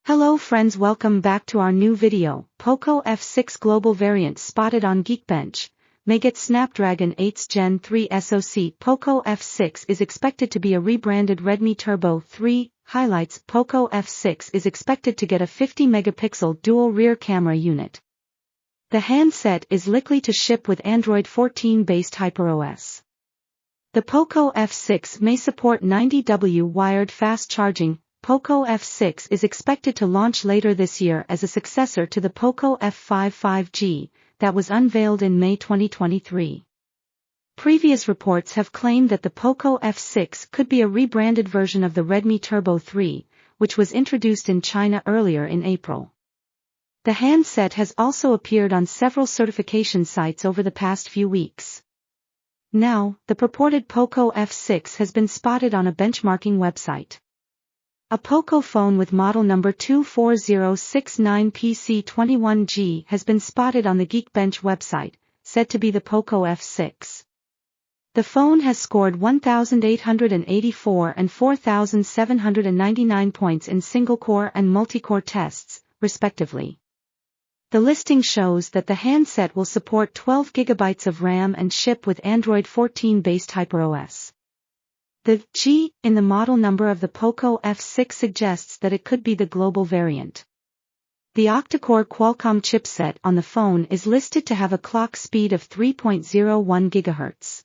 Hello friends, welcome back to our new video. Poco F6 global variant spotted on Geekbench. May get Snapdragon 8 Gen 3 SoC. Poco F6 is expected to be a rebranded Redmi Turbo 3. Highlights: Poco F6 is expected to get a 50-megapixel dual rear camera unit. The handset is likely to ship with Android 14-based HyperOS. The Poco F6 may support 90W wired fast charging. Poco F6 is expected to launch later this year as a successor to the Poco F5 5G that was unveiled in May 2023. Previous reports have claimed that the Poco F6 could be a rebranded version of the Redmi Turbo 3, which was introduced in China earlier in April. The handset has also appeared on several certification sites over the past few weeks. Now, the purported Poco F6 has been spotted on a benchmarking website. A Poco phone with model number 24069PC21G has been spotted on the Geekbench website, said to be the Poco F6. The phone has scored 1,884 and 4,799 points in single-core and multi-core tests, respectively. The listing shows that the handset will support 12 GB of RAM and ship with Android 14-based HyperOS. The G in the model number of the Poco F6 suggests that it could be the global variant. The octa-core Qualcomm chipset on the phone is listed to have a clock speed of 3.01 GHz.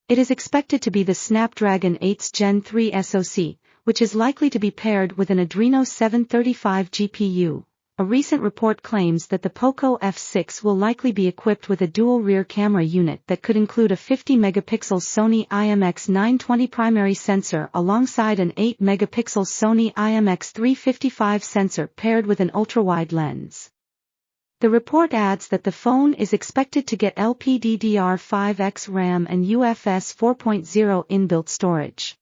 It is expected to be the Snapdragon 8 Gen 3 SoC, which is likely to be paired with an Adreno 735 GPU. A recent report claims that the Poco F6 will likely be equipped with a dual rear camera unit that could include a 50-megapixel Sony IMX920 primary sensor alongside an 8-megapixel Sony IMX355 sensor paired with an ultrawide lens. The report adds that the phone is expected to get LPDDR5x RAM and UFS 4.0 inbuilt storage.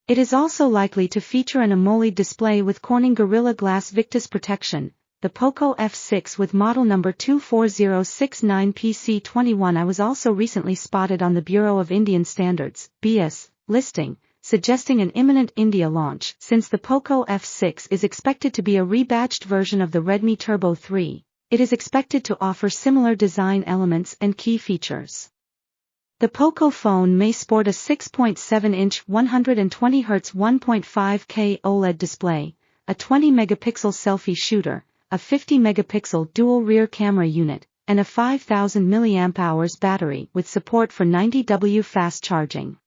It is also likely to feature an AMOLED display with Corning Gorilla Glass Victus protection. The Poco F6 with model number 24069PC21 was also recently spotted on the Bureau of Indian Standards (BIS) listing, suggesting an imminent India launch. Since the Poco F6 is expected to be a rebadged version of the Redmi Turbo 3, it is expected to offer similar design elements and key features. The Poco phone may sport a 6.7-inch 120Hz 1.5K OLED display, a 20-megapixel selfie shooter, a 50-megapixel dual rear camera unit, and a 5,000 mAh battery with support for 90W fast charging.